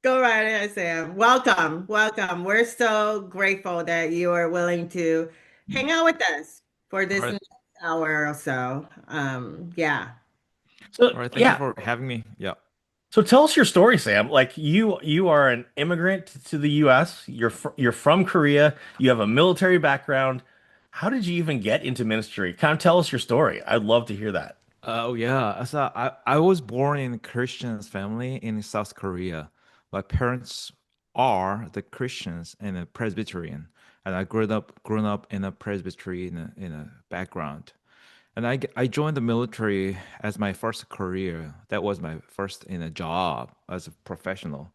Go right ahead, Sam. Welcome, welcome. We're so grateful that you are willing to hang out with us for All this right. next hour or so. Yeah. All So right. Thank you yeah, for having me. Yeah. so tell us your story, Sam. Like you are an immigrant to the U.S. You're from Korea. You have a military background. How did you even get into ministry? Kind of tell us your story. I'd love to hear that. Oh, yeah. So I was born in a Christian family in South Korea. My parents are the Christians and a Presbyterian, and I grown up in a Presbyterian in a background. And I joined the military as my first career. That was my first in a job as a professional.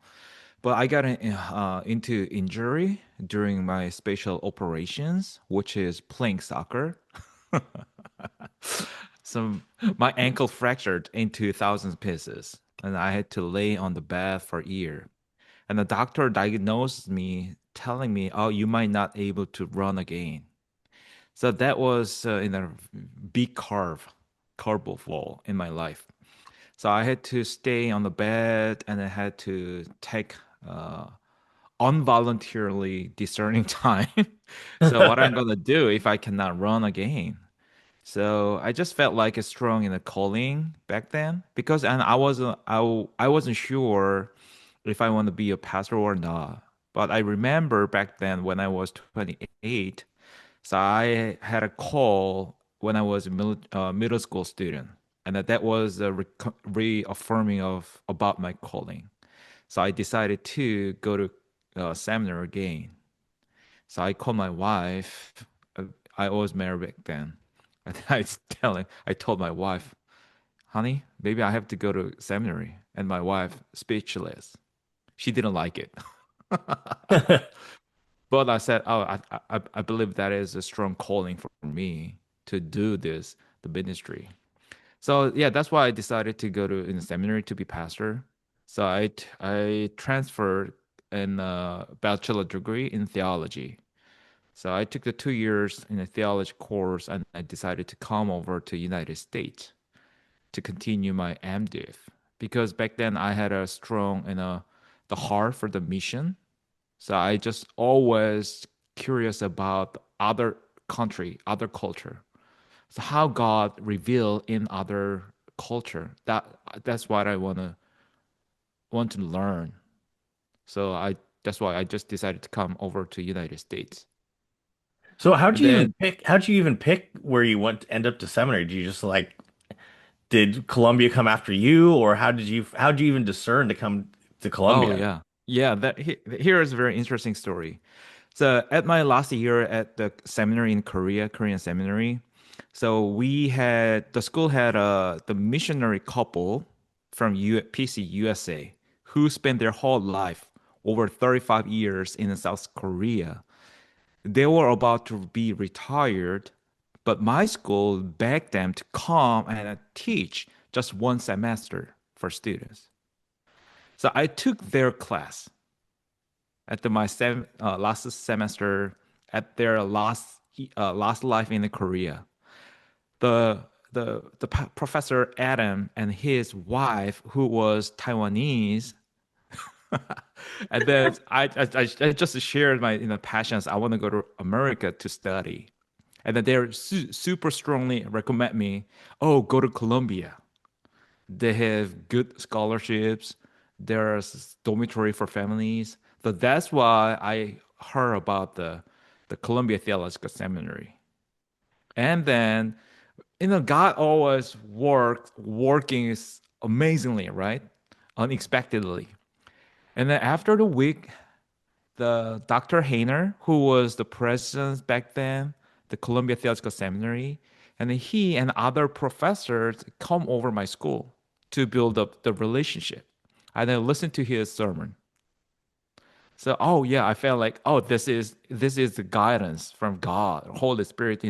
But I got into injury during my special operations, which is playing soccer. So my ankle fractured into thousands pieces, and I had to lay on the bed for a year. And the doctor diagnosed me, telling me, "Oh, you might not able to run again." So that was in a big curveball in my life. So I had to stay on the bed, and I had to take uh, involuntarily discerning time. So what I'm gonna do if I cannot run again? So I just felt like a strong in a calling back then because and I wasn't sure if I want to be a pastor or not. But I remember back then when I was 28, so I had a call when I was a middle school student, and that was a reaffirming of about my calling. So I decided to go to seminar again. So I called my wife. uh, I was married back then. And I told my wife, honey, maybe I have to go to seminary. And my wife, speechless. She didn't like it. But I said, oh, I believe that is a strong calling for me to do this, the ministry. So yeah, that's why I decided to go to in seminary to be pastor. So I transferred in a bachelor degree in theology. So I took the 2 years in a theology course and I decided to come over to United States to continue my MDiv because back then I had a strong the heart for the mission. So I just always curious about other country, other culture. So how God reveal in other culture. That's what I want to learn. So I that's why I just decided to come over to United States. So And then how'd you even pick where you went to end up to seminary? Did you just like did Columbia come after you, or how'd you even discern to come to oh Columbia? yeah. Yeah, here is a very interesting story. So at my last year at the seminary in Korea, Korean seminary, so we had the school had the missionary couple from PC USA who spent their whole life over 35 years in South Korea. They were about to be retired, but my school begged them to come and teach just one semester for students. So I took their class at last semester at their last life in Korea. The professor Adam and his wife, who was Taiwanese, and then I just shared my passions. I want to go to America to study, and then they're super strongly recommend me. Oh, go to Columbia. They have good scholarships. There's dormitory for families. So that's why I heard about the Columbia Theological Seminary. And then, God always working is amazingly, right? Unexpectedly. And then after the week, the Dr. Hayner, who was the president back then, the Columbia Theological Seminary, and he and other professors come over my school to build up the relationship. I then listened to his sermon. So, oh yeah, I felt like, oh, this is the guidance from God, Holy Spirit,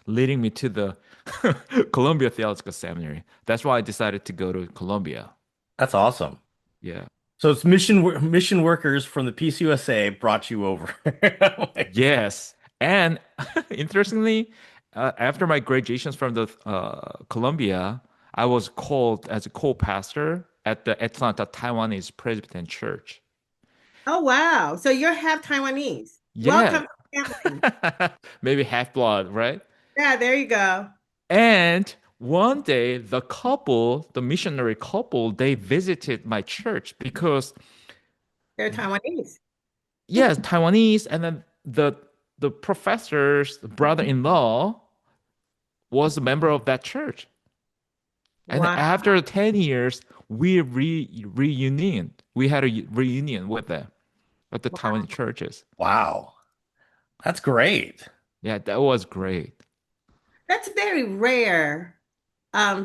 leading me to the Columbia Theological Seminary. That's why I decided to go to Columbia. That's awesome. Yeah. So it's mission workers from the PCUSA brought you over. Yes. And interestingly, after my graduations from the Columbia, I was called as a co-pastor at the Atlanta Taiwanese Presbyterian Church. Oh, wow. So you're half Taiwanese. Yeah. Welcome to the family. Maybe half blood, right? Yeah, there you go. And one day, the couple, the missionary couple, they visited my church because, They're Taiwanese. yes, Taiwanese, and then the professor's brother-in-law was a member of that church. And Wow. after 10 years, we reunion. We had a reunion with them at the Taiwan churches. Wow. That's great. Yeah, that was great. That's very rare.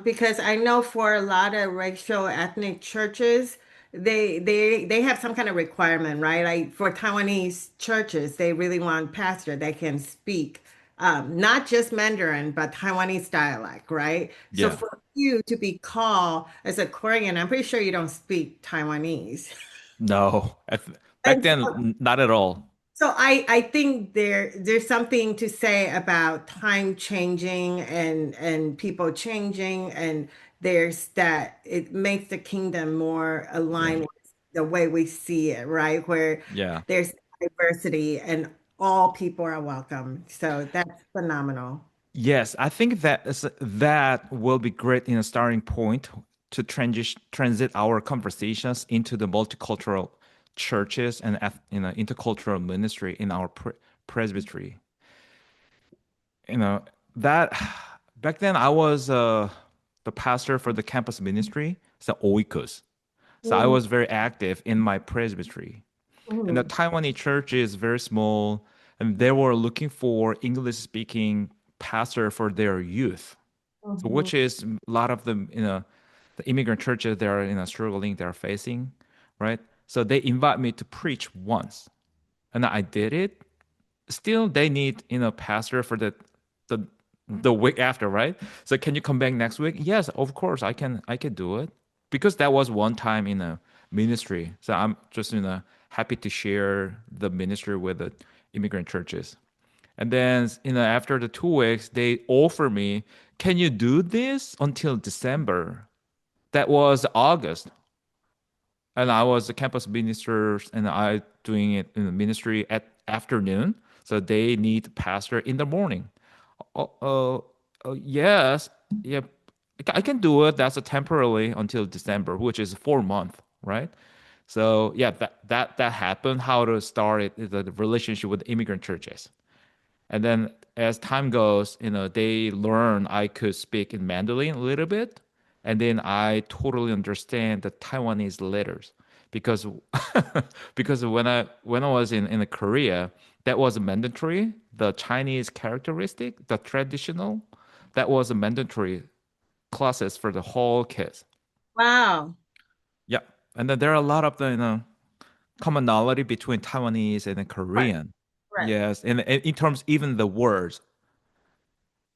Because I know for a lot of racial ethnic churches, they have some kind of requirement, right? Like for Taiwanese churches, they really want pastor that can speak not just Mandarin, but Taiwanese dialect, right? So Yeah. for you to be called as a Korean, I'm pretty sure you don't speak Taiwanese. No, back And then, not at all. so I think there's something to say about time changing and people changing, and there's that it makes the kingdom more Yeah. aligned with the way we see it, right? Where Yeah. there's diversity and all people are welcome. So that's phenomenal. Yes, I think that will be great in a starting point to transit our conversations into the multicultural churches and intercultural ministry in our presbytery. You know that back then I was the pastor for the campus ministry, so Oikos. So I Mhm, was very active in my presbytery. And the mhm, Taiwanese church is very small, and they were looking for English speaking pastor for their youth. So mhm. which is a lot of them, the immigrant churches they are struggling, they're facing, right? So they invite me to preach once, and I did it. Still, they need pastor for the the week after, right? So can you come back next week? Yes, of course, I can do it because that was one time in a ministry. So I'm just happy to share the ministry with the immigrant churches. And then, after the 2 weeks, they offer me, can you do this until December? That was August. And I was a campus minister and I doing it in the ministry at afternoon. So they need pastor in the morning. Oh, yes. Yeah. I can do it. That's a temporarily until December, which is 4 month, right? So yeah, that happened. How to start the relationship with immigrant churches. And then as time goes, they learn I could speak in Mandarin a little bit, and then I totally understand the Taiwanese letters because because when I was in Korea, that was mandatory. The Chinese characteristic, the traditional, that was a mandatory classes for the whole kids. Wow. Yeah, and then there are a lot of the commonality between Taiwanese and the Right, Korean. right. Yes, and in terms even the words.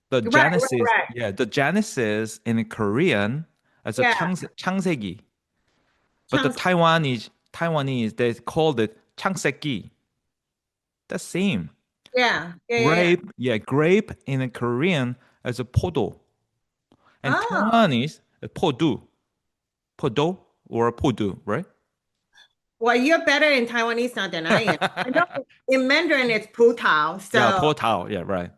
The Right, right, Genesis, right. yeah, the Genesis in Korean as a Yeah. 창세기, but the Chunks. Taiwanese they called it 창세기. The same. Yeah. Yeah, yeah, yeah. Grape, yeah, grape in Korean as a 포도, and Oh. Taiwanese 포도, 포도 or 포도, right? Well, you're better in Taiwanese now than I am. I know in Mandarin it's pu tao, Yeah, so 포tao, yeah, right.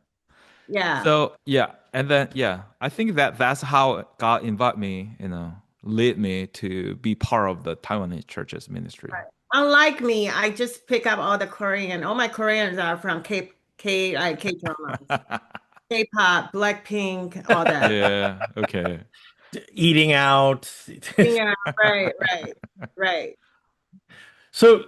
yeah. So yeah, and then yeah, I think that's how God invite me, lead me to be part of the Taiwanese churches ministry. Right. Unlike me, I just pick up all the Korean. All my Koreans are from K dramas, K-pop, Blackpink, all that. Yeah, okay. Eating out. Yeah, right, right, right. So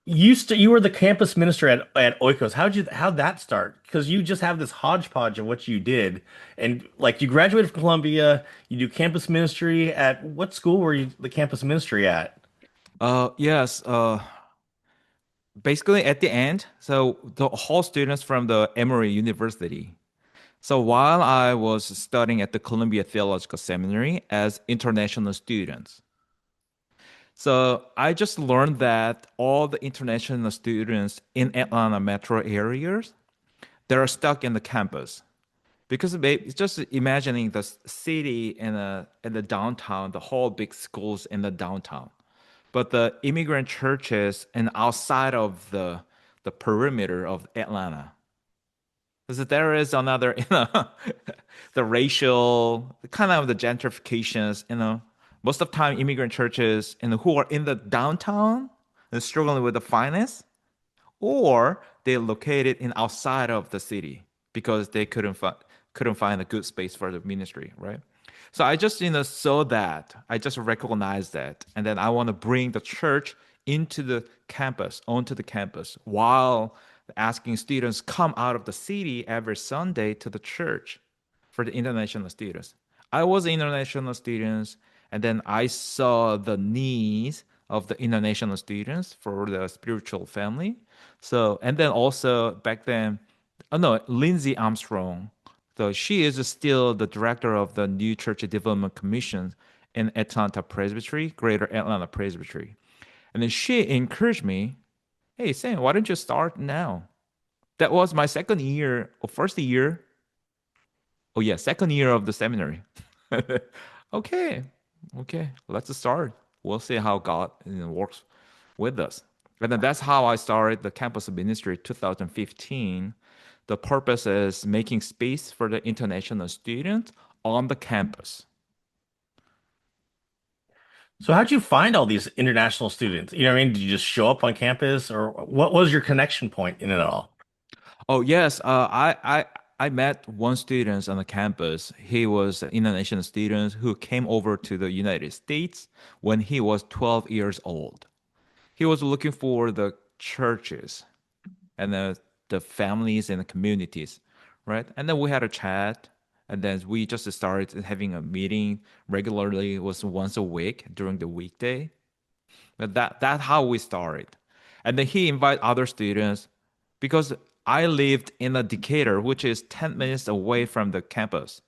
you were the campus minister at Oikos. How'd that start? Because you just have this hodgepodge of what you did, and like you graduated from Columbia, you do campus ministry at what school were you the campus ministry at? Yes, basically at the end, so the whole students from the Emory University. So while I was studying at the Columbia Theological Seminary as international students, so I just learned that all the international students in Atlanta metro areas, they're stuck in the campus because it's just imagining the city in the downtown, the whole big schools in the downtown. but the immigrant churches and outside of the perimeter of Atlanta. Because there is another, the racial kind of the gentrifications, most of the time immigrant churches who are in the downtown and struggling with the finance, or they're located in outside of the city because they couldn't find a good space for the ministry, right? So I just saw that. I just recognized that, and then I want to bring the church into the campus, onto the campus, while asking students come out of the city every Sunday to the church for the international students. I was international students, and then I saw the needs of the international students for the spiritual family. So, and then also back then, oh no, Lindsay Armstrong. So she is still the director of the New Church Development Commission in Atlanta Presbytery, Greater Atlanta Presbytery. And then she encouraged me, hey, Sam, why don't you start now? That was my second year or first year. Oh, yeah, second year of the seminary. Okay, okay, let's start. We'll see how God works with us. And then that's how I started the campus ministry 2015. The purpose is making space for the international students on the campus. So how'd you find all these international students? You know what I mean? Did you just show up on campus, or what was your connection point in it all? Oh yes, I met one student on the campus. He was an international student who came over to the United States when he was 12 years old. He was looking for the churches and the families and the communities, right? And then we had a chat, and then we just started having a meeting regularly. It was once a week during the weekday. But that's how we started. And then he invited other students because I lived in a Decatur, which is 10 minutes away from the campus.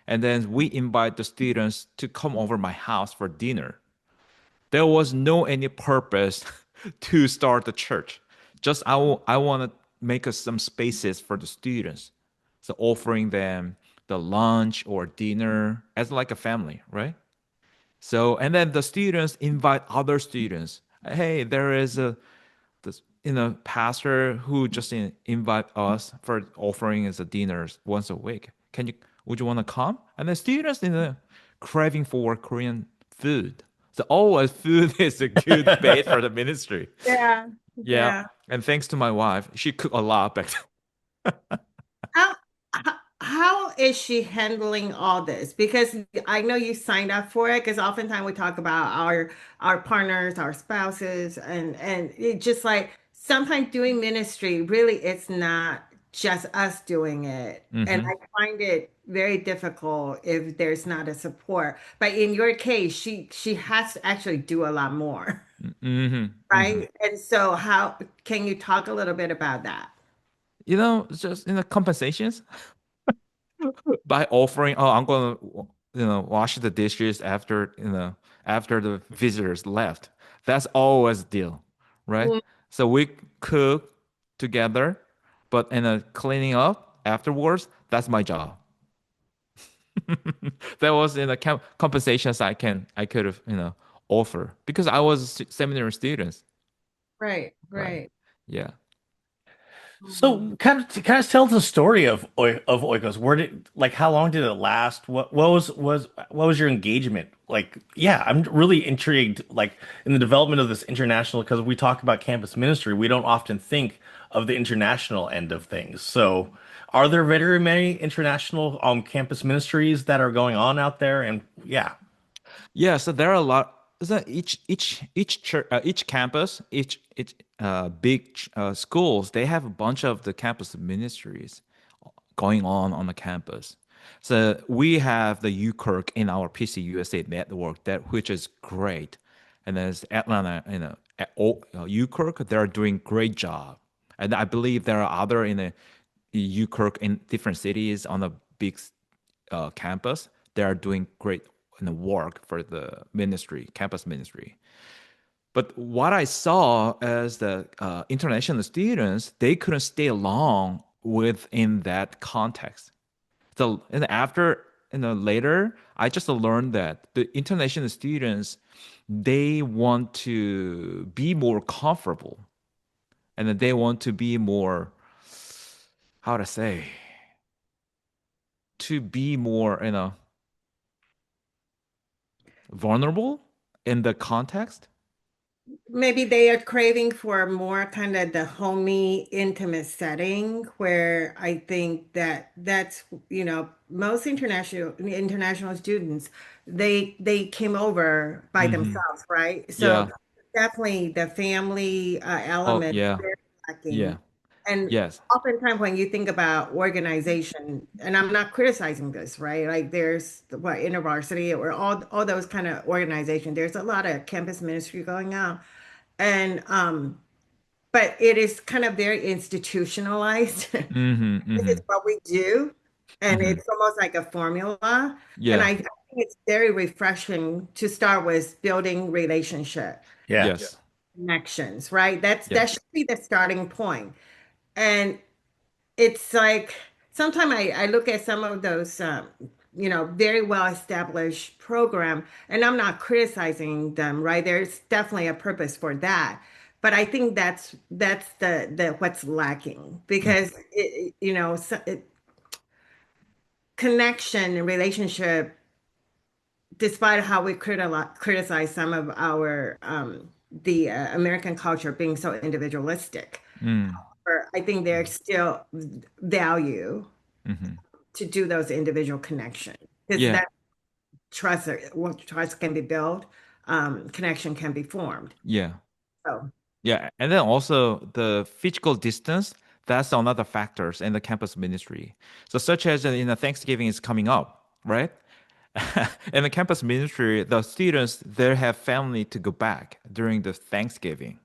And then we invite the students to come over my house for dinner. There was no any purpose to start the church. Just I want to make us some spaces for the students. So offering them the lunch or dinner as like a family, right? So and then the students invite other students. Hey, there is a this pastor who just invite us for offering as a dinners once a week. Would you want to come? And the students craving for Korean food. So always food is a good bait for the ministry. Yeah, Yeah. yeah. And thanks to my wife, she cooked a lot back then. How is she handling all this? Because I know you signed up for it, because oftentimes we talk about our partners, our spouses, and it just like sometimes doing ministry, really it's not just us doing it. And Mm-hmm. I find it very difficult if there's not a support. But in your case, she has to actually do a lot more, Mm-hmm. Mm-hmm. right? And so how can you talk a little bit about that? Just in the compensations by offering, oh, I'm gonna, wash the dishes after the visitors left. That's always the deal, right? So we cook together, but cleaning up afterwards, that's my job. That was in the compensations I could have offer because I was a seminary students, Right, right? right. Yeah. Mhm. So kind of tell the story of of Oikos. Where did like how long did it last? What was your engagement? Like, yeah, I'm really intrigued like in the development of this international because we talk about campus ministry, we don't often think of the international end of things. So, are there very many international campus ministries that are going on out there? And yeah. Yeah, so there are a lot. So each church, each campus, each big schools, they have a bunch of the campus ministries going on the campus. So we have the UKirk in our PC USA network that which is great, and there's Atlanta, UKirk, they're doing great job, and I believe there are other in the UKirk in different cities on a big campus. They are doing great work for the ministry, campus ministry. But what I saw as the international students, they couldn't stay long within that context. So and after later, I just learned that the international students, they want to be more comfortable, and then they want to be more, how to say, to be more, vulnerable in the context. Maybe they are craving for more kind of the homey, intimate setting where I think that that's, most international students, they came over by Hmm. themselves, right? So Yeah. definitely the family Oh, element yeah. very Yeah. lacking. And Yes. oftentimes when you think about organization, and I'm not criticizing this, right? Like there's what InterVarsity or all those kind of organizations, there's a lot of campus ministry going on. And but it is kind of very institutionalized. Hmm. This Hmm. is what we do, and Hmm. it's almost like a formula. And Yeah. I think it's very refreshing to start with building relationship Yeah. Yes. connections, right? Yeah. That should be the starting point. And it's like sometimes I look at some of those very well established program, and I'm not criticizing them, right? There's definitely a purpose for that. But I think that's the what's lacking because connection and relationship, despite how we criticize some of our the American culture being so individualistic, Mm. or I think there's still value Hmm. to do those individual connections because Yeah. that once trust can be built, connection can be formed. Yeah. So, Yeah, and then also the physical distance, that's another factors in the campus ministry. So such as in the Thanksgiving is coming up, right? In the campus ministry, the students they have family to go back during the Thanksgiving.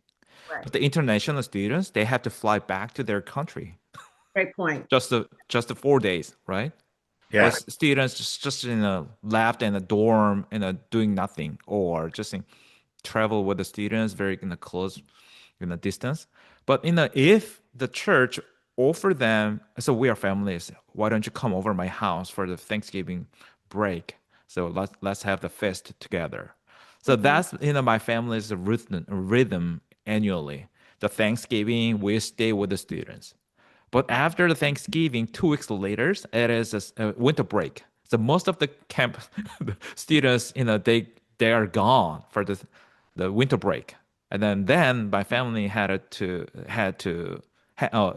right. But the international students, they have to fly back to their country Great point. just the 4 days, right? Or Yeah. students just left in a dorm doing nothing, or just travel with the students very in a close in a distance. But if the church offer them, so we are families, why don't you come over my house for the Thanksgiving break? So let's have the feast together. So Mhm. that's my family's rhythm annually. The Thanksgiving we stay with the students. But after the Thanksgiving, 2 weeks later, it is a winter break. So most of the camp the students, they are gone for the winter break, and then my family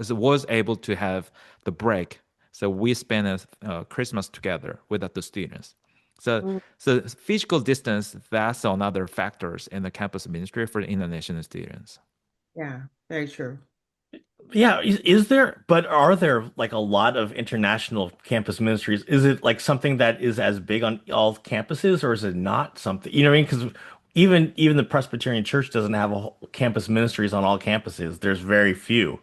was able to have the break. So we spent Christmas together with the students. So Mm, so physical distance, that's another factors in the campus ministry for the international students. yeah, very true. Yeah, is there, but are there like a lot of international campus ministries? Is it like something that is as big on all campuses, or is it not something, you know what I mean? Because even the Presbyterian Church doesn't have campus ministries on all campuses. There's very few.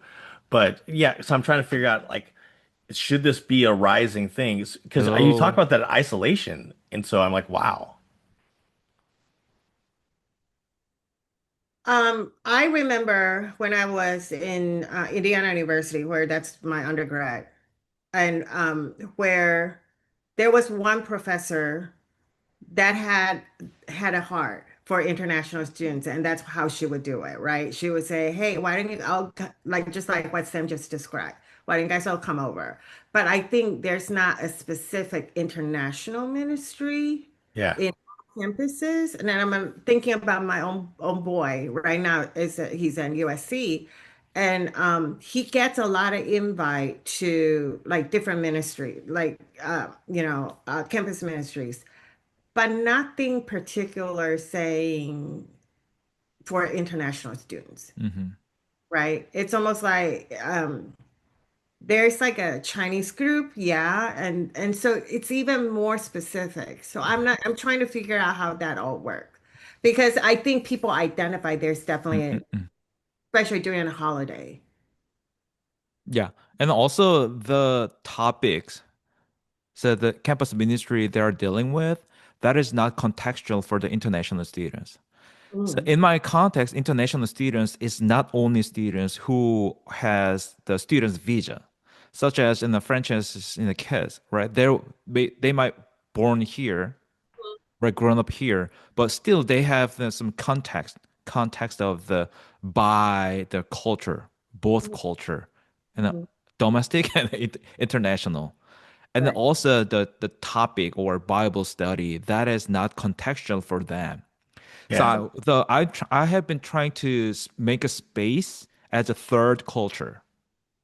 But yeah, so I'm trying to figure out like, should this be a rising thing? Because you talk Oh. about that isolation, and so I'm like, wow. I remember when I was in Indiana University, where that's my undergrad, and where there was one professor that had a heart for international students, and that's how she would do it, right? She would say, "Hey, why don't you all like just like what Sam just described? Why don't you guys all come over?" But I think there's not a specific international ministry Yeah. in campuses. And then I'm thinking about my own boy right now. He's in USC, and he gets a lot of invite to like different ministry, like campus ministries, but nothing particular saying for international students, Hmm. right? It's almost like there's like a Chinese group, yeah, and so it's even more specific. So I'm trying to figure out how that all works because I think people identify there's definitely, especially during a holiday. Yeah, and also the topics. So the campus ministry they are dealing with, that is not contextual for the international students. So Mm, in my context, international students is not only students who has the student's visa, such as in the franchises in the kids, right? They might born here, right, grown up here, but still they have some context of the by the culture, both culture, and Mhm. domestic and international. And then Right. also the topic or Bible study that is not contextual for them. So Yeah. I have been trying to make a space as a third culture.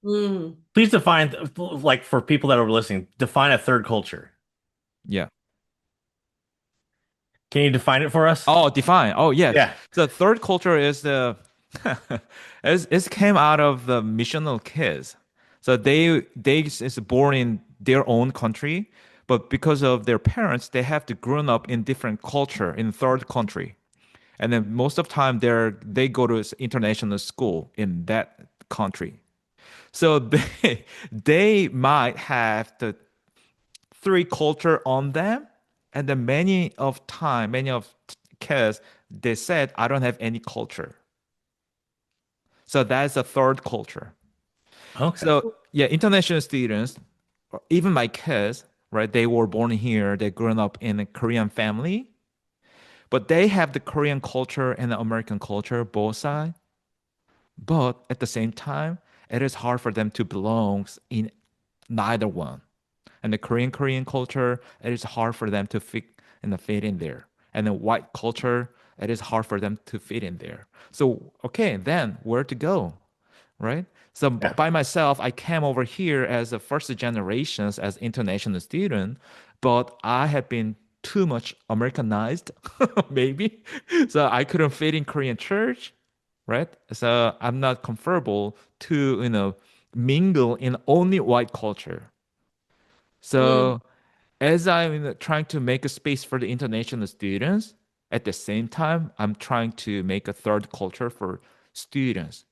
Mm. Please define, like for people that are listening, define a third culture. Yeah. Can you define it for us? Oh, define. Oh, yeah. Yeah. The third culture is the it came out of the missional kids. So they is born in their own country, but because of their parents, they have to grown up in different culture in third country. And then most of time they go to international school in that country. So they might have the three culture on them, and then many of kids they said I don't have any culture. So that's the third culture. Okay. So yeah, international students, or even my kids, right? They were born here, they grown up in a Korean family, but they have the Korean culture and the American culture both sides. But at the same time, it is hard for them to belong in neither one. And the Korean culture, it is hard for them to fit in there. And the white culture, it is hard for them to fit in there. So okay, then where to go, right? So Yeah. by myself, I came over here as a first generations as international student, but I have been too much Americanized, maybe. So I couldn't fit in Korean church, right? So I'm not comfortable to, mingle in only white culture. Mm. So as I'm trying to make a space for the international students, at the same time, I'm trying to make a third culture for students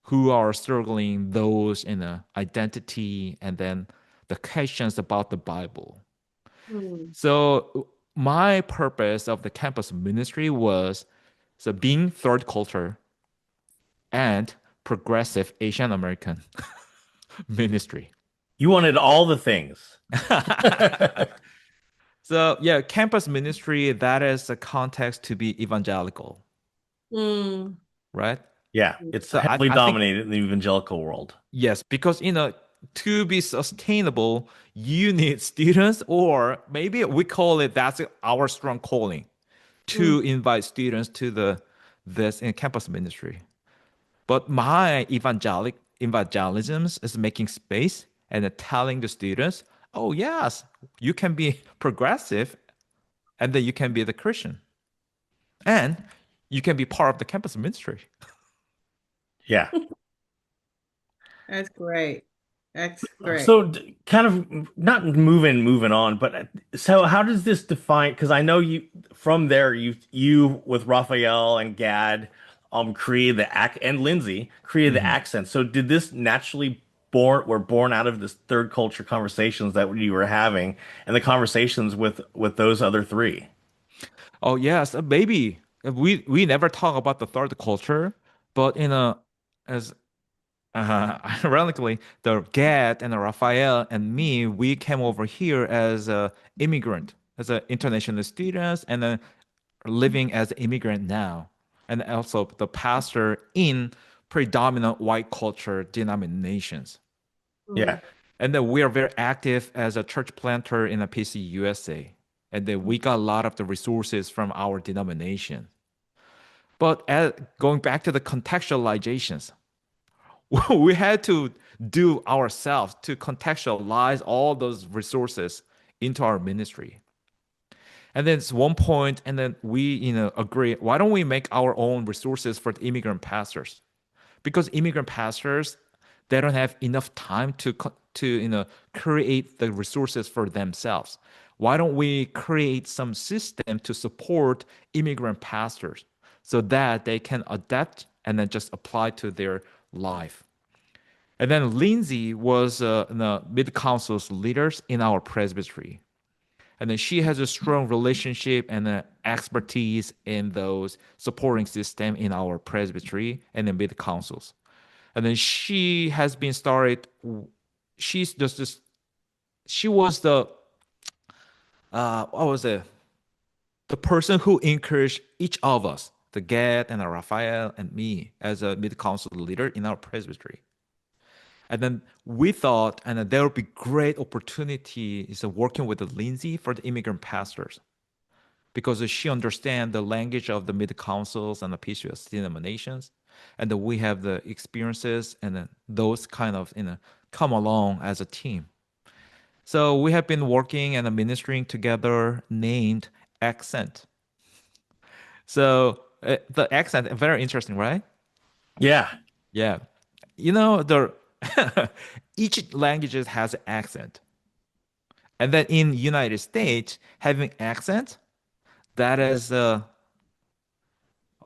who are struggling those in identity and then the questions about the Bible. Mm. So my purpose of the campus ministry was so being third culture and progressive Asian American ministry. You wanted all the things. So yeah, campus ministry, that is a context to be evangelical, Mm. right? Yeah, it's So heavily I think dominated in the evangelical world. yes, because to be sustainable, you need students, or maybe we call it that's our strong calling Mm. to invite students to the this in campus ministry. But my evangelism is making space and telling the students, oh yes, you can be progressive and then you can be the Christian. And you can be part of the campus ministry. Yeah. That's great. That's great. So kind of not moving on, but so how does this define? Because I know you from there, you with Raphael and Gad, created the act and Lindsay created the Mhm. accent. So did this naturally born out of this third culture conversations that you were having and the conversations with those other three? Oh yes, maybe we never talk about the third culture, but as ironically, the Gad and the Raphael and me, we came over here as a immigrant, as an international students, and then living as an immigrant now, and also the pastor in predominant white culture denominations. Yeah. Mm. And then we are very active as a church planter in a PC USA. And then we got a lot of the resources from our denomination. But going back to the contextualizations, we had to do ourselves to contextualize all those resources into our ministry. And then it's one point, and then we, agree, why don't we make our own resources for the immigrant pastors? Because immigrant pastors, they don't have enough time to create the resources for themselves. Why don't we create some system to support immigrant pastors so that they can adapt and then just apply to their life? And then Lindsay was the mid council's leaders in our presbytery. And then she has a strong relationship and expertise in those supporting system in our presbytery and the mid councils. And then she has been started. She's just this. She was what was it? The person who encouraged each of us, the Gad and Raphael and me as a mid-council leader in our presbytery. And then we thought, and there would be great opportunity is working with Lindsay for the immigrant pastors because she understands the language of the mid-councils and the PCOS denominations, and that we have the experiences and then those kind of come along as a team. So we have been working and ministering together, named Accent. So the accent very interesting, right? Yeah. Yeah, you know the each languages has accent, and then in United States having accent that is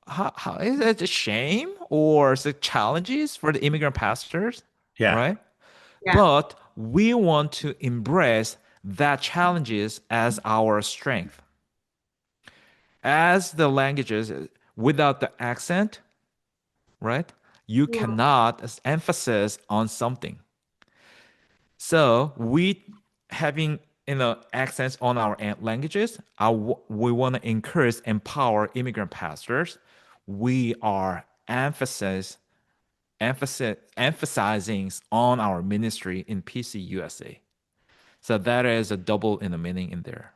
how is it a shame or is it challenges for the immigrant pastors, Yeah. right? Yeah. But we want to embrace that challenges as our strength. As the languages without the accent, right? You Mhm. cannot emphasize on something. So we having accents on our languages, we want to encourage, empower immigrant pastors. We are emphasizing on our ministry in PC USA. So that is a double in the meaning in there.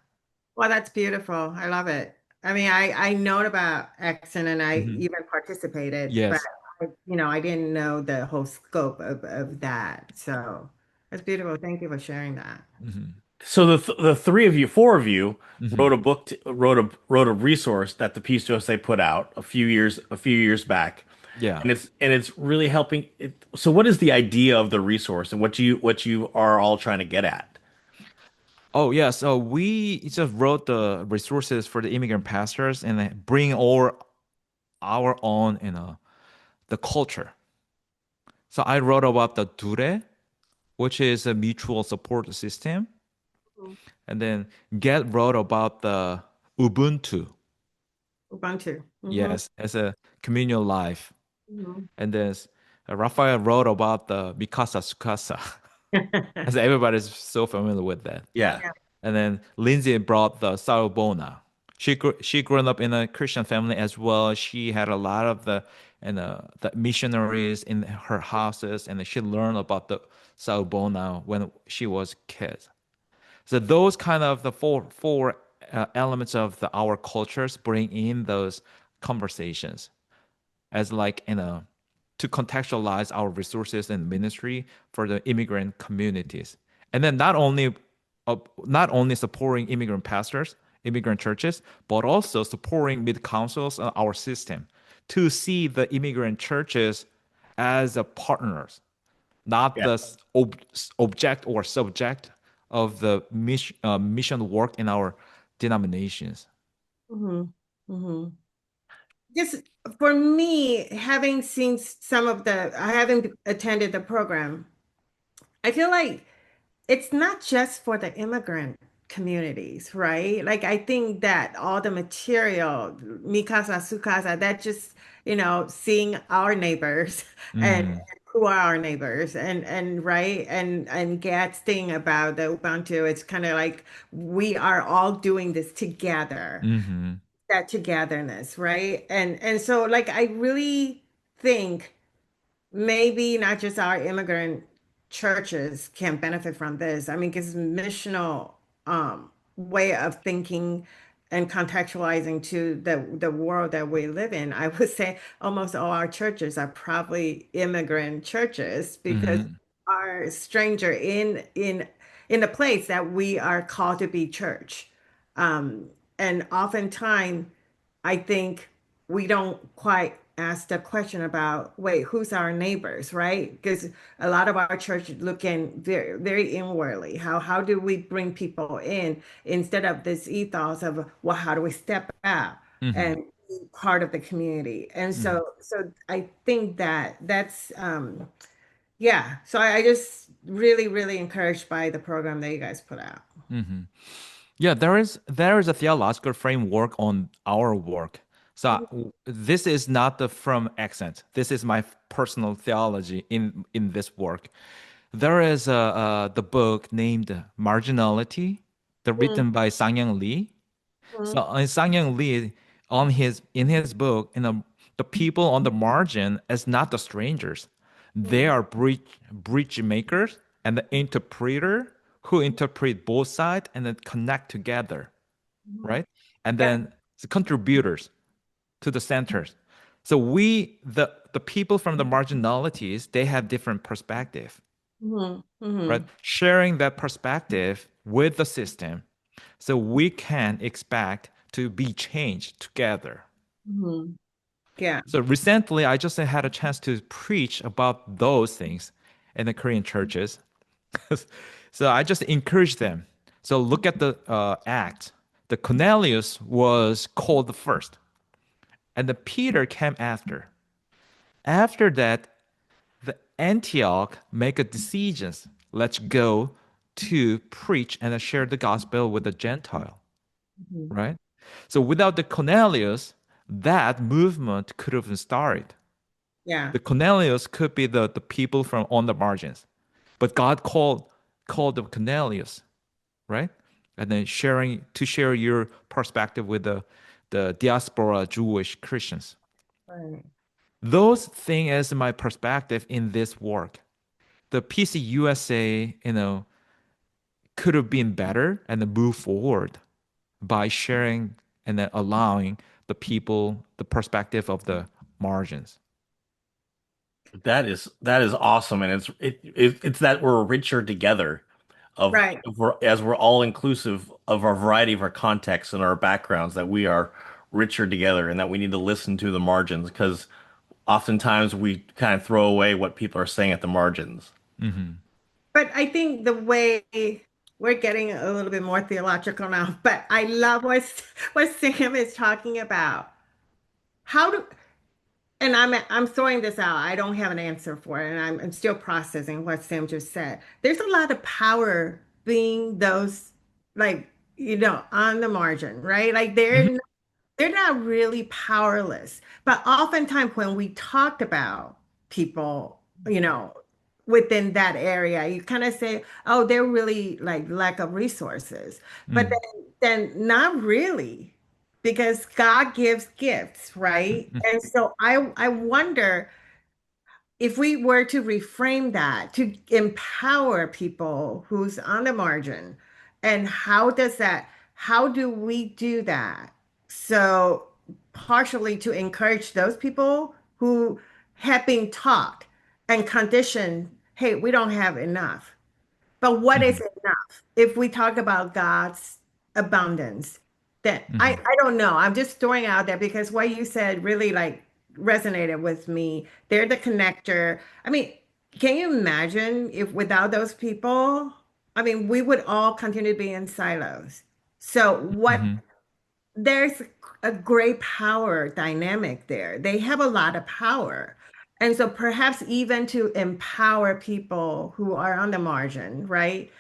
Well, that's beautiful. I love it. I mean, I know about Exxon and I Mhm. even participated, but Yes. I didn't know the whole scope of that. So that's beautiful. Thank you for sharing that. Hmm. So the three of you, four of you, Hmm. wrote a book, wrote a resource that the Peace USA put out a few years back, Yeah. and it's really helping. So, what is the idea of the resource, and what you are all trying to get at? Oh yeah, so we just wrote the resources for the immigrant pastors and then bring our own, the culture. So I wrote about the Dure, which is a mutual support system, Mhm. and then Get wrote about the Ubuntu, Ubuntu. yes, as a communal life, Hmm. and then Raphael wrote about the Mikasa Sukasa, as everybody's so familiar with that. Yeah, Yeah. And then Lindsay brought the Sarabona. She grew up in a Christian family as well. She had a lot of the missionaries in her houses, and she learned about the Sarabona when she was a kid. So those kind of the four elements of our cultures bring in those conversations as like to contextualize our resources and ministry for the immigrant communities, and then not only supporting immigrant pastors, immigrant churches, but also supporting mid councils and our system to see the immigrant churches as a partners, not yeah. the object or subject of the mission work in our denominations. Hmm. Hmm. Just for me, having seen some of I haven't attended the program, I feel like it's not just for the immigrant communities, right? Like I think that all the material, Mikasa, Sukasa, that just, seeing our neighbors and Mm-hmm. who are our neighbors and right and Gad's thing about the Ubuntu, it's kind of like we are all doing this together, Mm-hmm. that togetherness, right? And so like I really think maybe not just our immigrant churches can benefit from this. I mean, because missional way of thinking and contextualizing to the world that we live in, I would say almost all our churches are probably immigrant churches because Mm-hmm. are stranger in the place that we are called to be church. And oftentimes I think we don't quite ask the question about, wait, who's our neighbors, right? Because a lot of our church looking very, very inwardly. How do we bring people in instead of this ethos of, well, how do we step out Mm-hmm. and be part of the community? And Mm-hmm. so I think that's yeah. So I just really, really encouraged by the program that you guys put out. Mm-hmm. Yeah, there is a theological framework on our work. So this is not the from accent. This is my personal theology in this work. There is the book named Marginality the written by Sangyang Lee. Mhm. So Sangyang Lee, in his book, the people on the margin is not the strangers. They are bridge makers and the interpreter who interpret both sides and then connect together, Mhm. right? And Yeah. then the contributors to the centers. So the people from the marginalities, they have different perspective, Mhm. right? Mhm. Sharing that perspective with the system, so we can expect to be changed together. Mhm. Yeah. So recently, I just had a chance to preach about those things in the Korean churches. So I just encourage them. So look at the act. The Cornelius was called first, and the Peter came after. After that, the Antioch make a decisions. Let's go to preach and share the gospel with the Gentile, Mhm. right? So without the Cornelius, that movement could have started. Yeah. The Cornelius could be the people from on the margins, but God called the Cornelius, right? And then share your perspective with the diaspora Jewish Christians. Right. Those thing is my perspective in this work. The PC USA, could have been better and then move forward by sharing and then allowing the people the perspective of the margins. That is awesome, and it's that we're richer together Right. as we're all inclusive of our variety of our contexts and our backgrounds, that we are richer together, and that we need to listen to the margins, because oftentimes we kind of throw away what people are saying at the margins. Hmm. But I think the way we're getting a little bit more theological now, but I love what Sam is talking about. How do and I'm throwing this out. I don't have an answer for it, and I'm still processing what Sam just said. There's a lot of power being those like on the margin, right? Like Hmm. they're not really powerless. But oftentimes when we talk about people, within that area, you kind of say, oh, they're really like lack of resources. But Hmm. then not really, because God gives gifts, right? And so I wonder if we were to reframe that to empower people who's on the margin, and how do we do that? So partially to encourage those people who have been taught and conditioned, hey, we don't have enough. But what is Hmm. enough? If we talk about God's abundance, then I, Hmm. I don't know. I'm just throwing out there because what you said really like resonated with me. They're the connector. I mean, can you imagine if without those people, I mean, we would all continue to be in silos. So Hmm. there's a great power dynamic there. They have a lot of power. And so perhaps even to empower people who are on the margin, right?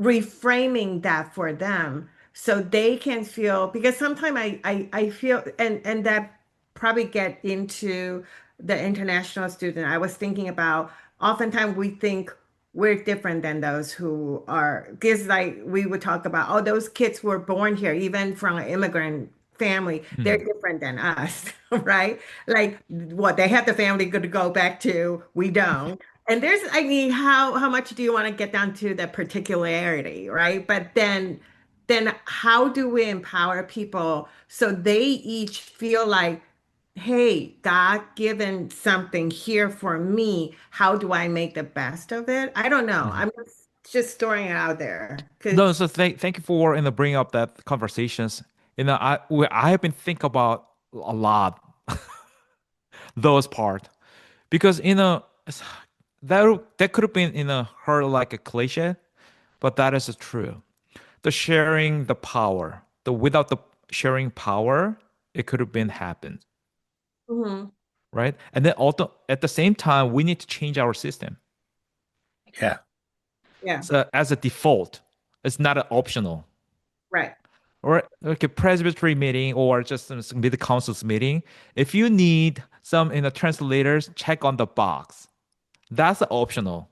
Reframing that for them so they can feel, because sometimes I feel, and that probably get into the international student. I was thinking about oftentimes we think we're different than those who are, because like we would talk about, oh, those kids were born here, even from an immigrant family, they're Hmm. different than us, right? Like what they have the family good to go back to, we don't. And there's, I mean, how much do you want to get down to the particularity, right? But then how do we empower people so they each feel like, hey, God given something here for me. How do I make the best of it? I don't know. Hmm. I'm just throwing it out there No, because so thank you for bringing up that conversations. I have been thinking about a lot those part because that could have been heard like a cliche, but that is true. The sharing the power, the without the sharing power, it could have been happened, Mhm. right? And then also at the same time, we need to change our system. Yeah. Yeah, So as a default, it's not an optional. right. Or like a presbytery meeting or just some mid councils meeting. If you need some translators, check on the box. That's optional.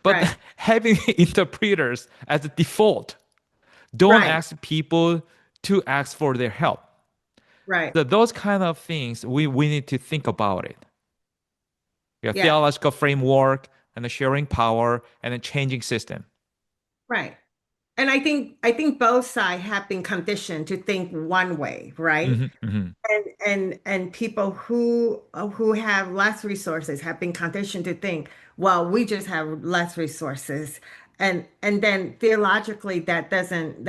But Right. having interpreters as a default, Don't Right, ask people to ask for their help. right. So those kind of things we need to think about it. Yeah, Yeah, theological framework and the sharing power and the changing system. right. And I think both sides have been conditioned to think one way, right? Hmm. Hmm. And people who have less resources have been conditioned to think, well, we just have less resources. And then theologically that doesn't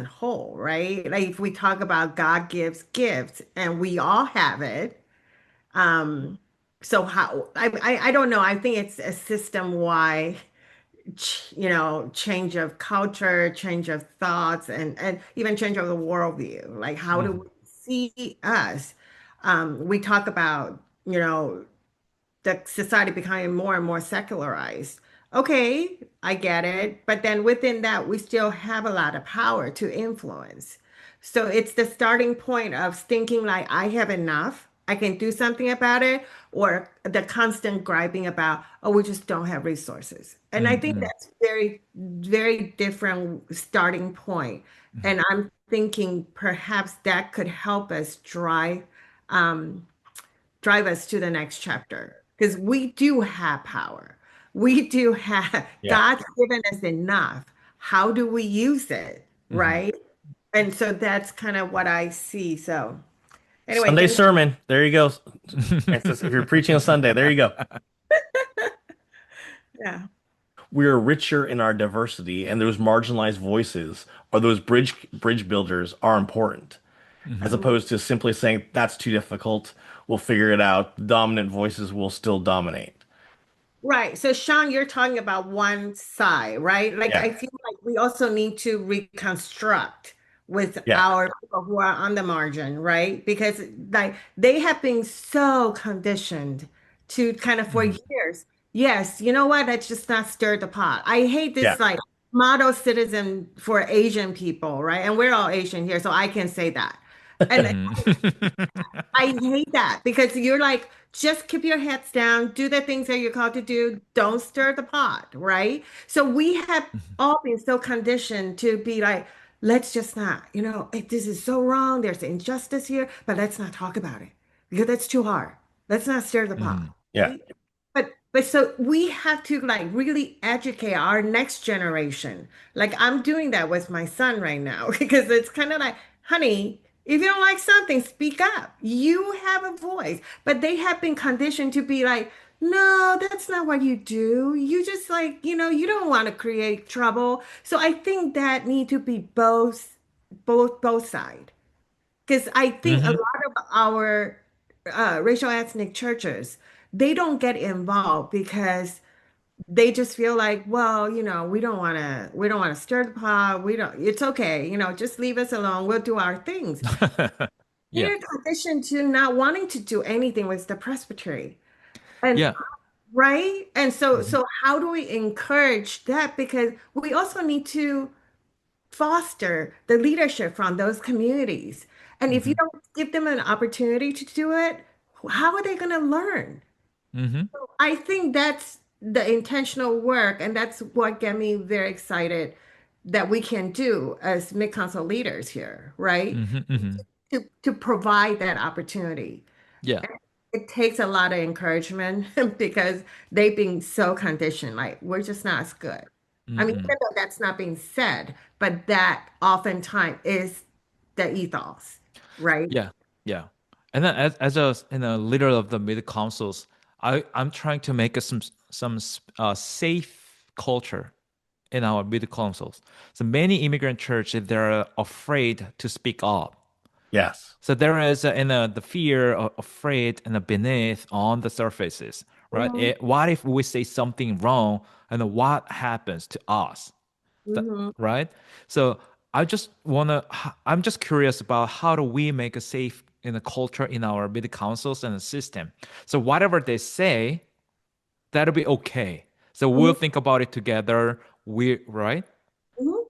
hold, right? Like if we talk about God gives gifts and we all have it, um, so how I don't know. I think it's a system wide change of culture, change of thoughts, and even change of the worldview. Like, how do we Hmm. see us? We talk about, the society becoming more and more secularized. Okay, I get it. But then within that, we still have a lot of power to influence. So it's the starting point of thinking like, I have enough, I can do something about it, or the constant griping about, oh, we just don't have resources. And I think Hmm. that's very, very different starting point. And I'm thinking perhaps that could help us um, drive us to the next chapter because we do have power. We do have, Yeah. God's given us enough. How do we use it? Hmm. Right. And so that's kind of what I see. So, anyway, Sunday thank sermon. There you go, Francis. If you're preaching on Sunday, there you go. you. Yeah. We are richer in our diversity, and those marginalized voices or those bridge builders are important, as Hmm. opposed to simply saying that's too difficult. We'll figure it out. The dominant voices will still dominate. Right. So, Sean, you're talking about one side, right? Like, Yeah. I feel like we also need to reconstruct with Yeah. our people who are on the margin, right? Because, like, they have been so conditioned to kind of for Hmm. years. Yes, you know what? Let's just not stir the pot. I hate Yeah. this, like, model citizen for Asian people, right? And we're all Asian here, so I can say that. And Hmm. I hate that because you're like, just keep your heads down, do the things that you're called to do, don't stir the pot, right? So we have all been so conditioned to be like, let's just not, this is so wrong, there's injustice here, but let's not talk about it because that's too hard. Let's not stir the pot, Hmm. Yeah. right? But so we have to like really educate our next generation. Like I'm doing that with my son right now because it's kind of like, honey, if you don't like something, speak up. You have a voice. But they have been conditioned to be like, no, that's not what you do. You just like, you don't want to create trouble. So I think that need to be both side. Because I think a Hmm. lot of our racial ethnic churches, they don't get involved because they just feel like, well, we don't want to stir the pot. It's okay, just leave us alone. We'll do our things. Yeah. In addition to not wanting to do anything with the presbytery. And Yeah. right? And so Mhm. so how do we encourage that? Because we also need to foster the leadership from those communities. And if you Mhm. don't give them an opportunity to do it, how are they going to learn? Mhm. I think that's the intentional work, and that's what get me very excited that we can do as mid-council leaders here, right? Mhm. Mhm. To provide that opportunity. Yeah. It takes a lot of encouragement because they've been so conditioned, like we're just not as good. I mean, Mm-mm. even though that's not being said, but that oftentimes is the ethos, right? Yeah. Yeah. And then as a leader of the mid councils, I'm trying to make safe culture in our mid councils. So many immigrant churches they're afraid to speak up. Yes. So there is the fear, afraid, and beneath on the surfaces, right? Hmm. What if we say something wrong, and what happens to us? Hmm. Right? So I'm just curious about how do we make a safe in a culture in our mid councils and the system. So whatever they say, that'll be okay. So we'll Hmm. think about it together. We right? Hmm.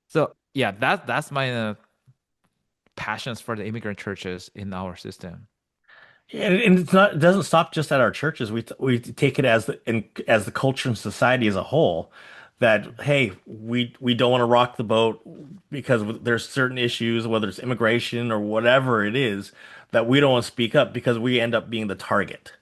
So yeah, that's my passions for the immigrant churches in our system. And it's not, it doesn't stop just at our churches. We take it as as the culture and society as a whole. that, hey, we don't want to rock the boat because there's certain issues, whether it's immigration or whatever it is, that we don't want to speak up because we end up being the target.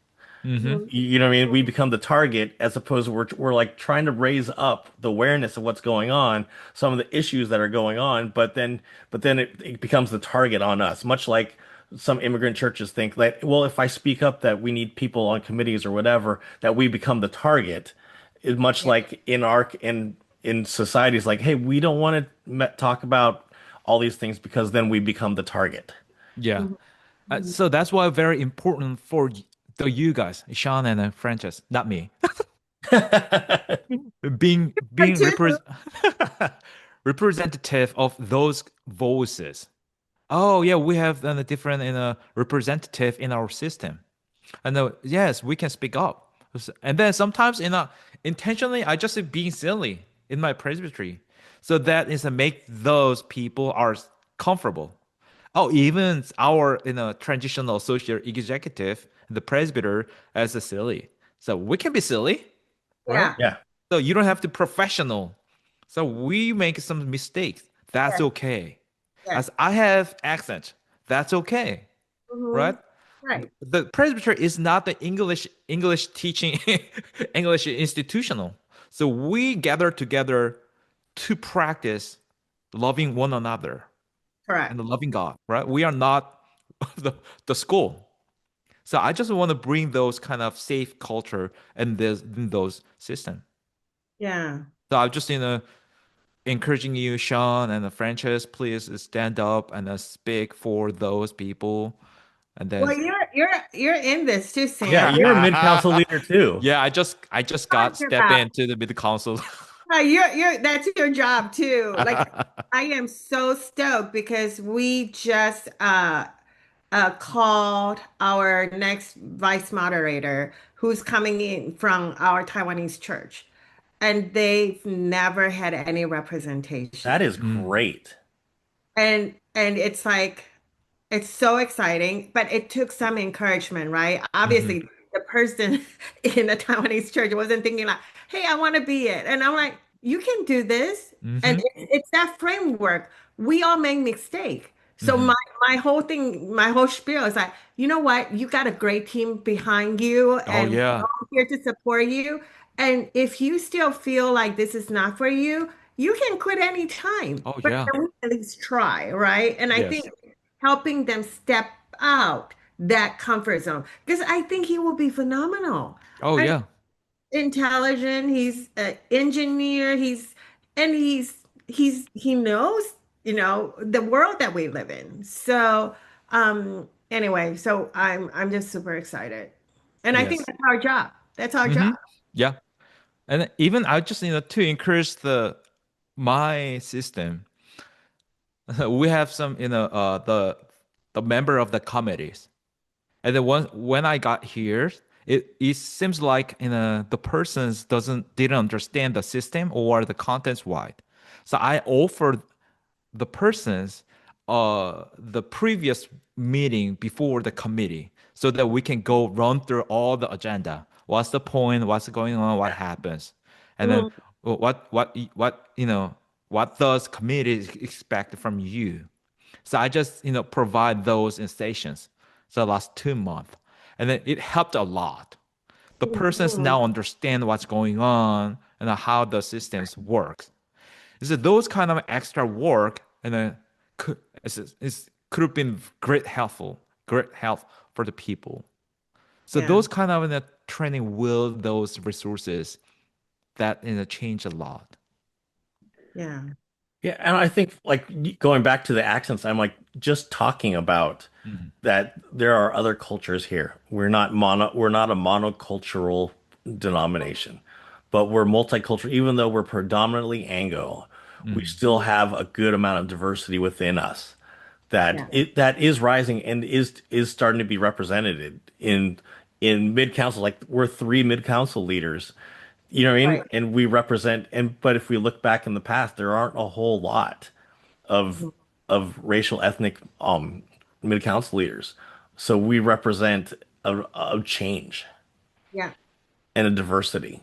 Mm-hmm. Mhm. You know what I mean? We become the target as opposed to we're like trying to raise up the awareness of what's going on, some of the issues that are going on, but then it becomes the target on us, much like some immigrant churches think that, well, if I speak up that we need people on committees or whatever, that we become the target. It, much Yeah. like in societies, like, hey, we don't want to talk about all these things because then we become the target. Yeah. Mhm. Mhm. So that's why very important for you guys, Sean and Frances, not me, Me being too. representative of those voices. Oh yeah, we have a different representative in our system, and yes, we can speak up. And then sometimes intentionally, I just being silly in my presbytery, so that is to make those people are comfortable. Oh, even our transitional social executive, the presbyter, as a silly. So we can be silly, right? Yeah. Yeah. So you don't have to professional. So we make some mistakes. That's Yes. okay. Yes. As I have accent, that's okay, Hmm. right? Right. The presbytery is not the English teaching English institutional. So we gather together to practice loving one another and Correct. the loving God, right? We are not the school. So I just want to bring those kind of safe culture and in those system. Yeah. So I'm just encouraging you, Sean and the Frances, please stand up and speak for those people. And then Well, you're in this too, Yeah, Sam. You're you're a mid-council leader too. yeah, I just got talking stepped about. into the mid council. You're that's your job too. Like I am so stoked because we just called our next vice moderator who's coming in from our Taiwanese church, and they've never had any That representation. is great. And it's like it's so exciting, but it took some encouragement, right? Mm-hmm. Obviously, the person in the Taiwanese church wasn't thinking like, "Hey, I want to be it." And I'm like, "You can do this." And Mm-hmm. it's that framework. We all make mistake. So Mm-hmm. my whole thing, my whole spiel is like, you know what? You got a great team behind you, Oh and we're yeah. all here to support you. And if you still feel like this is not for you, you can quit anytime. Oh But yeah. can we at least try, right? And I think Yes. helping them step out that comfort zone because I think he will be phenomenal. Oh I yeah. intelligent, he's an engineer, he knows, the world that we live in. So anyway, so I'm just super excited. And I think Yes. that's our job. That's our Mm-hmm. job. Yeah. And even I just to encourage the my system. We have some the member of the committees. And then when I got here, it seems like the persons didn't understand the system or the contents wide. So I offered the persons the previous meeting before the committee so that we can go run through all the agenda. What's the point? What's going on? What happens? And then Mhm. what does committee expect from you? So I just provide those in stations. So last 2 months, and then it helped a lot. The persons Mhm. now understand what's going on and how the systems work. So those kind of extra work and then could have been great help for the people. So Yeah, those kind of training will those resources that change a lot. yeah, Yeah, and I think like going back to the accents, I'm like just talking about Mhm. that there are other cultures here. We're not a monocultural denomination, but we're multicultural. Even though we're predominantly Anglo, we Mhm. still have a good amount of diversity within us yeah. that is rising and is starting to be represented in mid council. Like we're three mid council leaders, you know what I mean? Right. And we represent, and but if we look back in the past, there aren't a whole lot of Mhm. racial ethnic mid council leaders. So we represent a change Yeah. and a diversity.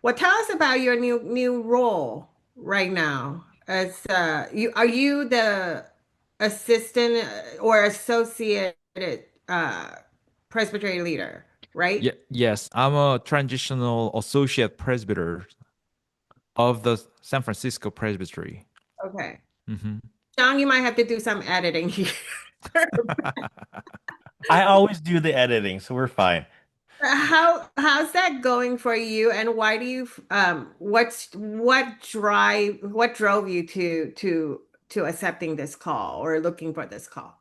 Well, tell us about your new role right now. As are you the assistant or associate uh, presbytery leader, right? Yeah, yes, I'm a transitional associate presbyter of the San Francisco Presbytery. Okay. Hmm. John, you might have to do some editing here. I always do the editing, so we're fine. How's that going for you, and why do you what drove you to accepting this call or looking for this call?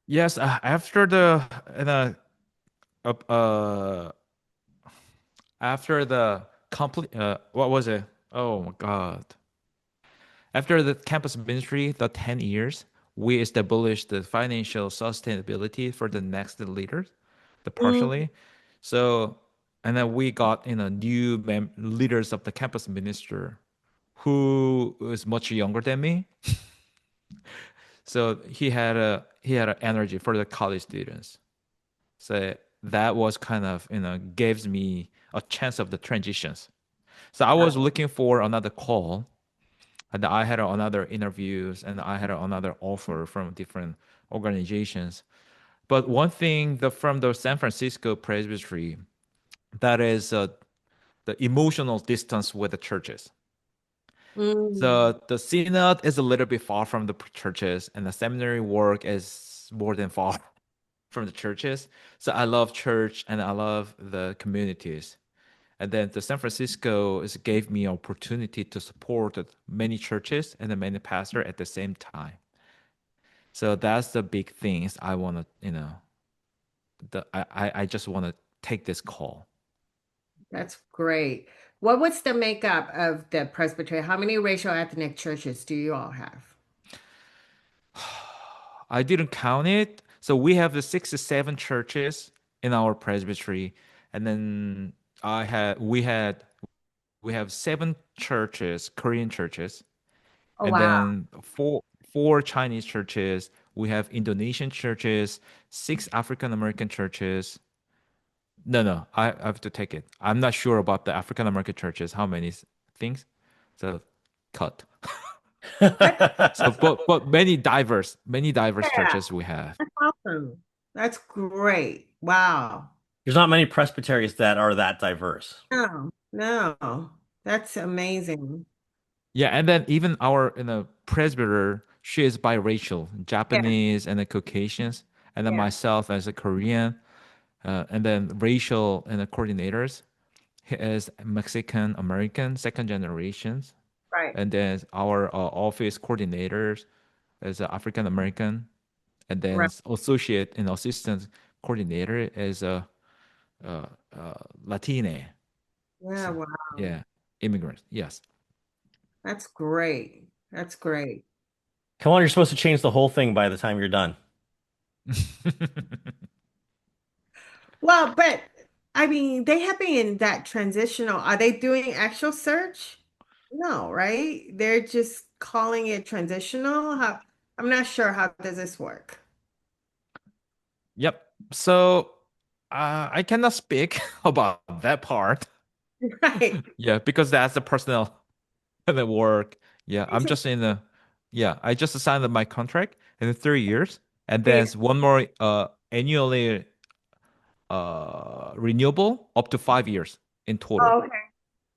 Yes, after the uh, uh after the complete what was it? Oh my God. After the campus ministry, the 10 years, we established the financial sustainability for the next leaders, the Mm, partially. So, and then we got new leaders of the campus minister who was much younger than me. So he had a energy for the college students. So that was kind of gives me a chance of the transitions. So I was looking for another call, and I had another interviews, and I had another offer from different organizations. But one thing from the San Francisco Presbytery, that is the emotional distance with the churches. mm, So the synod is a little bit far from the churches, and the seminary work is more than far from the churches. So I love church and I love the communities. And then the San Francisco gave me opportunity to support many churches and many pastors at the same time. So that's the big things I want to, I just want to take this call. that's great. What was the makeup of the presbytery? How many racial ethnic churches do you all have? I didn't count it. So we have the 67 churches in our presbytery, and then I had we have seven churches, Korean churches, Oh and wow. then four Chinese churches. We have Indonesian churches, six African American churches. No, no, I have to take it. I'm not sure about the African American churches. How many things? So cut. That's So, but many diverse yeah, churches we have. that's awesome. That's great. Wow. There's not many presbyteries that are that diverse. No, no, that's amazing. Yeah, and then even our presbyter, she is biracial, Yeah, Japanese and the Caucasians, and then yeah, myself as a Korean, and then racial and the coordinators. He is Mexican American, second generations, right, and then our office coordinators is African American, and then right. associate and assistant coordinator is a Latine. Yeah, So, wow. yeah, immigrants. Yes. That's great. That's great. Come on, you're supposed to change the whole thing by the time you're done. Well, but I mean, they have been in that transitional. Are they doing actual search? No, right? They're just calling it transitional. I'm not sure how does this work. Yep. So I cannot speak about that part. Right. Yeah, because that's the personal the work. Yeah, I'm just in the yeah, I just signed my contract in 3 years, and Yeah. there's one more annually renewable up to 5 years in total. Oh, okay.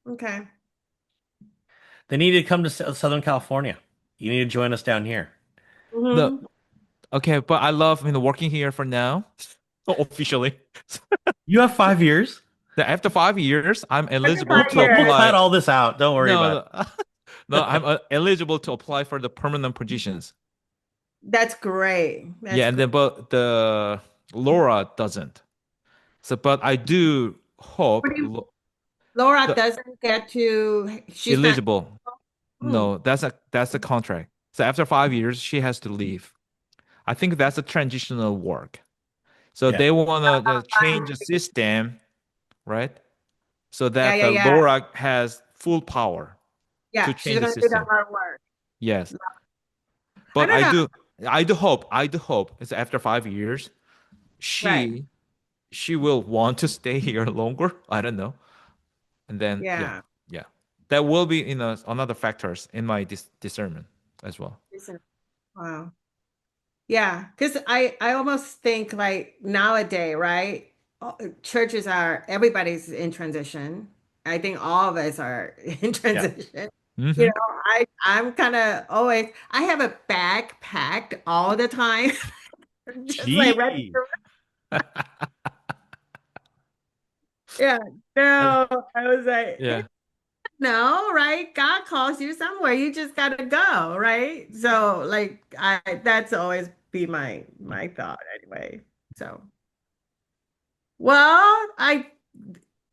Okay. They need to come to Southern California. You need to join us down here. No, Hmm. okay, but I love working here for now, officially. You have 5 years. After 5 years, I'm After eligible We'll five to we'll, we'll years. cut apply. all this out. Don't worry about it. No, no, no, I'm eligible to apply for the permanent positions. That's great. Yeah, That's and great. then but the Laura doesn't. So, but I do What hope do you, Laura the doesn't get to, she's not. eligible. Hmm. No, that's a contract. So after 5 years, she has to leave. I think that's a transitional work. So Yeah. they want to change the Fine. system, right? So Yeah, that yeah, the yeah. Laura has full power to Yeah, she's change the gonna do the system. hard work. Yes, I but don't know. I do hope it's after 5 years, Right. she she will want to stay here longer. I don't know. And then yeah, Yeah. yeah, that will be another factors in my discernment as well. Listen, wow. Yeah, because I almost think like nowadays, right? Churches are everybody's in transition. I think all of us are in Yeah. transition. You Hmm. know, I'm kind of always I have a bag packed all the time, just like ready. Gee. Yeah, no, I was like, Yeah. no, right? God calls you somewhere. You just gotta go, right? So like I that's always be my thought anyway. So well, I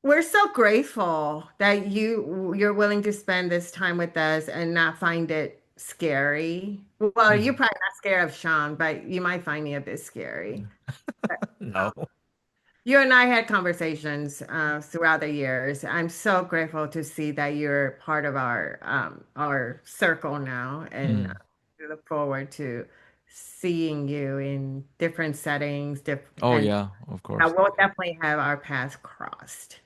we're so grateful that you're willing to spend this time with us and not find it scary. Well, you're Mhm. probably not scared of Sean, but you might find me a bit scary. No. You and I had conversations throughout the years. I'm so grateful to see that you're part of our circle now, and Mm. we look forward to seeing you in different settings, Oh and yeah, of I course. will definitely have our paths crossed.